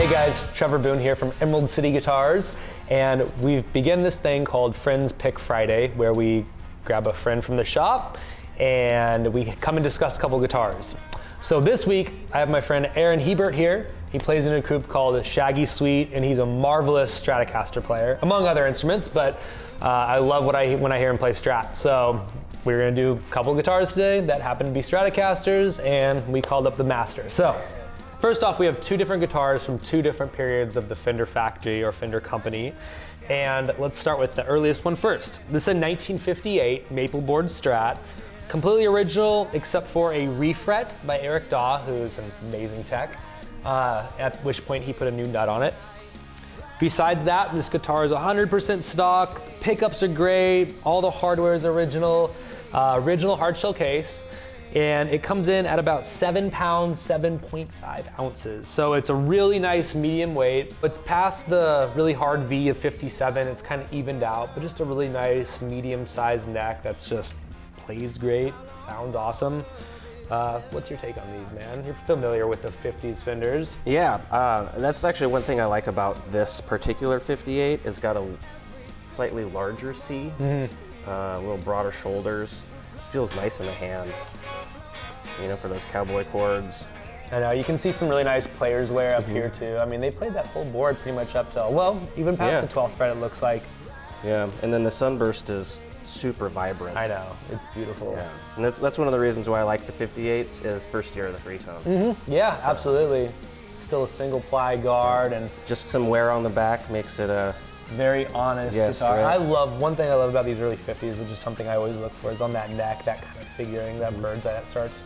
Hey guys, Trevor Boone here from Emerald City Guitars, and we've begun this thing called Friends Pick Friday, where we grab a friend from the shop and we come and discuss a couple guitars. So this week, I have my friend Aaron Hiebert here. He plays in a group called Shaggy Sweet, and he's a marvelous Stratocaster player, among other instruments, but I love when I hear him play Strat. So we're gonna do a couple guitars today that happen to be Stratocasters, and we called up the master. So first off, we have two different guitars from two different periods of the Fender factory or Fender company. And let's start with the earliest one first. This is a 1958 maple board Strat, completely original except for a refret by Eric Daw, who's an amazing tech, at which point he put a new nut on it. Besides that, this guitar is 100% stock, pickups are great, all the hardware is original, original hardshell case. And it comes in at about 7 pounds, 7.5 ounces. So it's a really nice medium weight. It's past the really hard V of 57. It's kind of evened out, but just a really nice medium-sized neck that's just plays great, sounds awesome. What's your take on these, man? You're familiar with the 50s Fenders. Yeah, that's actually one thing I like about this particular 58. It's got a slightly larger C, a little broader shoulders. It feels nice in the hand. You know, for those cowboy chords. I know, you can see some really nice player's wear up here too. I mean, they played that whole board pretty much up till, well, even past the 12th fret it looks like. Yeah, and then the sunburst is super vibrant. I know, it's beautiful. Yeah, and that's one of the reasons why I like the 58s is first year of the three-tone. Yeah, so. Absolutely. Still a single ply guard and just some wear on the back makes it a very honest guitar. Right. One thing I love about these early 50s, which is something I always look for, is on that neck, that kind of figuring, that bird's eye that starts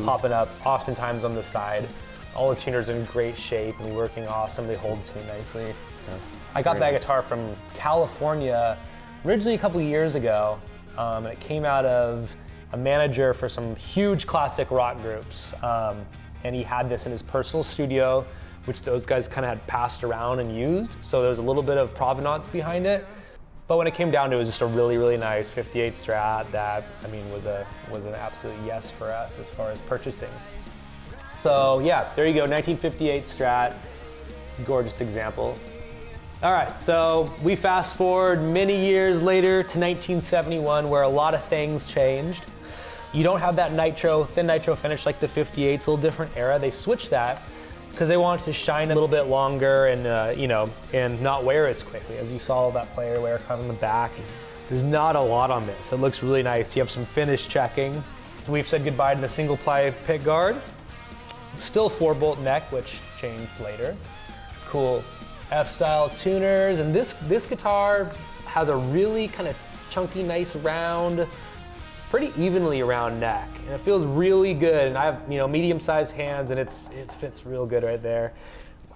popping up, oftentimes on the side. All the tuners in great shape and working awesome. They hold tune nicely. Yeah, I got that guitar from California originally a couple years ago, and it came out of a manager for some huge classic rock groups, and he had this in his personal studio, which those guys kind of had passed around and used, so there was a little bit of provenance behind it. But when it came down to it, was just a really, really nice 58 Strat that, I mean, was an absolute yes for us as far as purchasing. So yeah, there you go, 1958 Strat, gorgeous example. All right, so we fast forward many years later to 1971, where a lot of things changed. You don't have that thin nitro finish like the 58, it's a little different era. They switched that because they wanted to shine a little bit longer and and not wear as quickly. As you saw that player wear kind of in the back, there's not a lot on this. It looks really nice. You have some finish checking. So we've said goodbye to the single ply pick guard. Still 4-bolt neck, which changed later. Cool F-style tuners, and this guitar has a really kind of chunky, nice round, pretty evenly round neck, and it feels really good. And I have medium-sized hands, and it fits real good right there.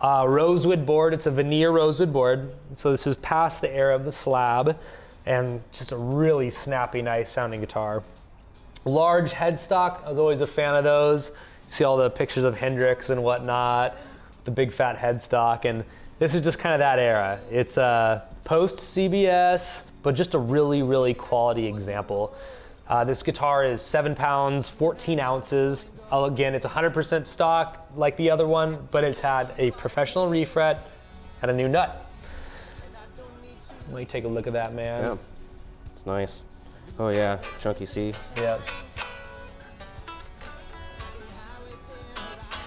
Rosewood board. It's a veneer rosewood board, so this is past the era of the slab, and just a really snappy, nice sounding guitar. Large headstock. I was always a fan of those. You see all the pictures of Hendrix and whatnot, the big fat headstock, and this is just kind of that era. It's post CBS, but just a really, really quality example. This guitar is 7 pounds, 14 ounces. Again, it's 100% stock like the other one, but it's had a professional refret and a new nut. Let me take a look at that, man. Yeah, it's nice. Oh yeah, chunky C. Yeah.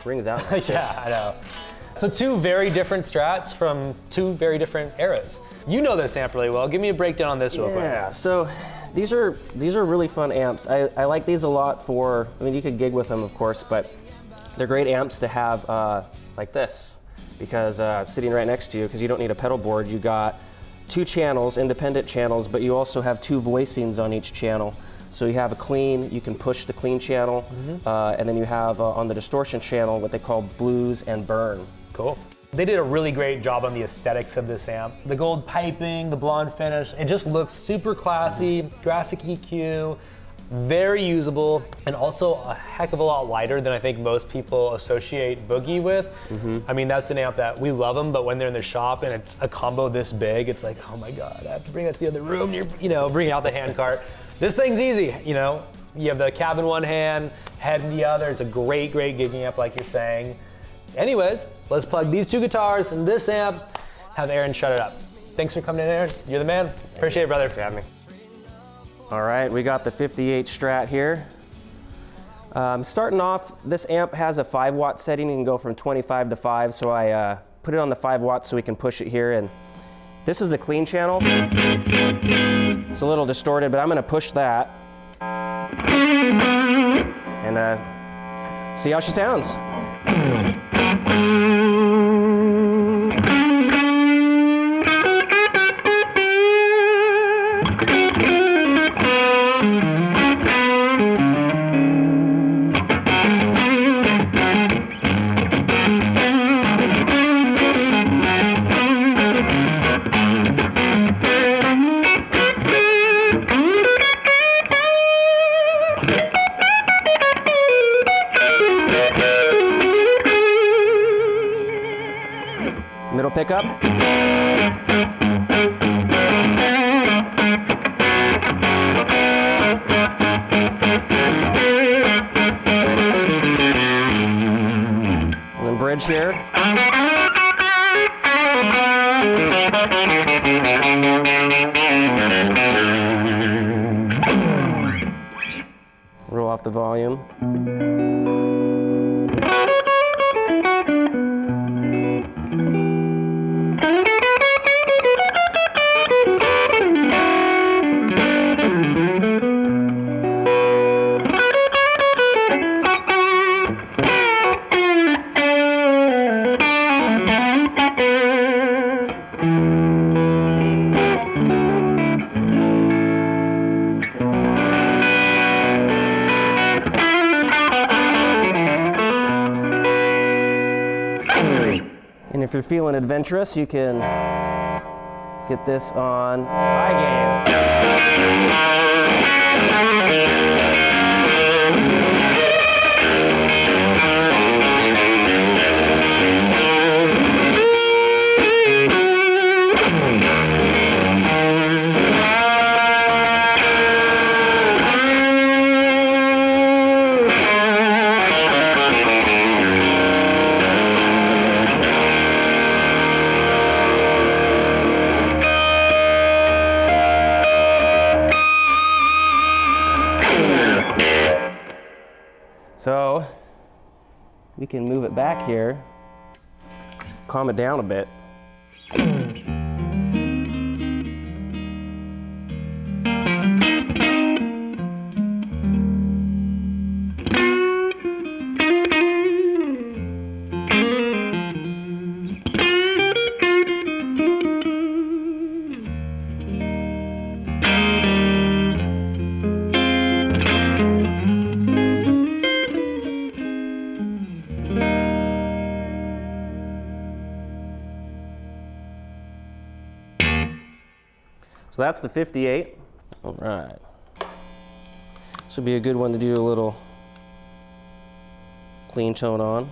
Rings out. Yeah, I know. So two very different Strats from two very different eras. You know this amp really well. Give me a breakdown on this real quick. Yeah, so these are really fun amps. I like these a lot for, I mean, you could gig with them, of course, but they're great amps to have like this, because sitting right next to you, because you don't need a pedal board, you got 2 channels, independent channels, but you also have 2 voicings on each channel. So you have a clean, you can push the clean channel, and then you have on the distortion channel what they call blues and burn. Cool. They did a really great job on the aesthetics of this amp. The gold piping, the blonde finish, it just looks super classy, graphic EQ, very usable, and also a heck of a lot lighter than I think most people associate Boogie with. I mean, that's an amp that we love them, but when they're in the shop and it's a combo this big, it's like, oh my God, I have to bring that to the other room. You're bringing out the hand cart. This thing's easy, you have the cab in one hand, head in the other. It's a great, great gigging amp, like you're saying. Anyways, let's plug these two guitars and this amp, have Aaron shut it up. Thanks for coming in, Aaron. You're the man. Appreciate it, brother. Thanks for having me. All right, we got the 58 Strat here. Starting off, this amp has a 5-watt setting. You can go from 25 to 5, so I put it on the 5 watts so we can push it here. And this is the clean channel. It's a little distorted, but I'm gonna push that and see how she sounds. Middle pickup. And then bridge here. Roll off the volume. And if you're feeling adventurous, you can get this on high gain. So we can move it back here, calm it down a bit. So that's the 58. All right. This would be a good one to do a little clean tone on.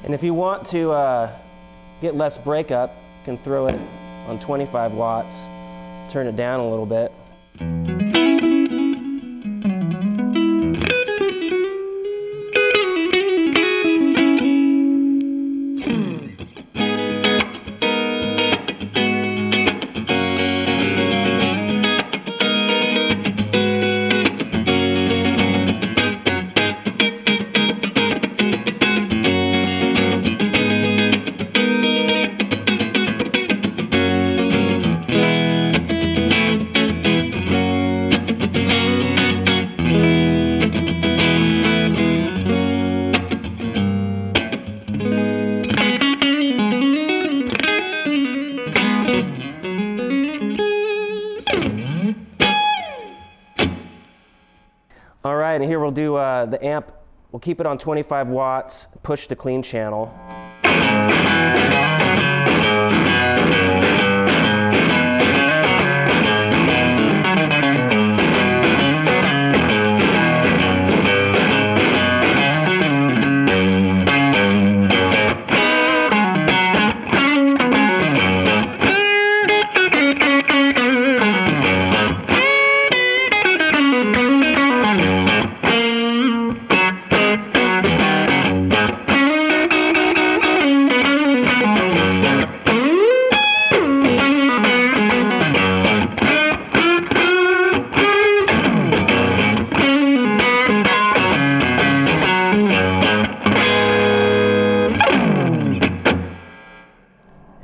And if you want to get less breakup, you can throw it on 25 watts, turn it down a little bit. we'll do the amp, we'll keep it on 25 watts, push the clean channel.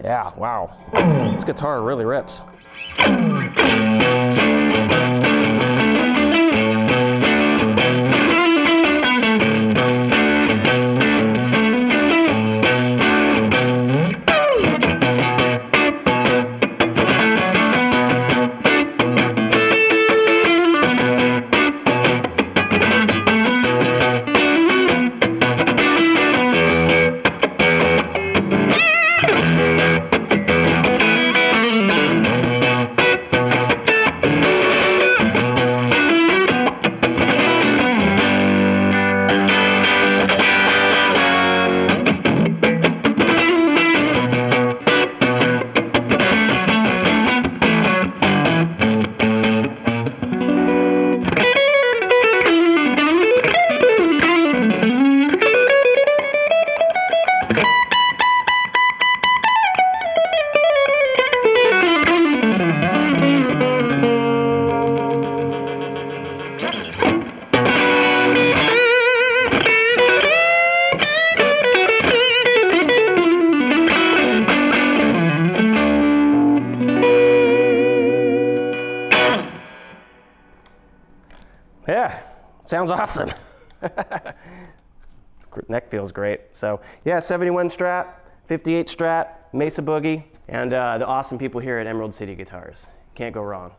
Yeah, wow. This guitar really rips. Yeah, sounds awesome. Neck feels great. So yeah, 71 Strat, 58 Strat, Mesa Boogie, and the awesome people here at Emerald City Guitars. Can't go wrong.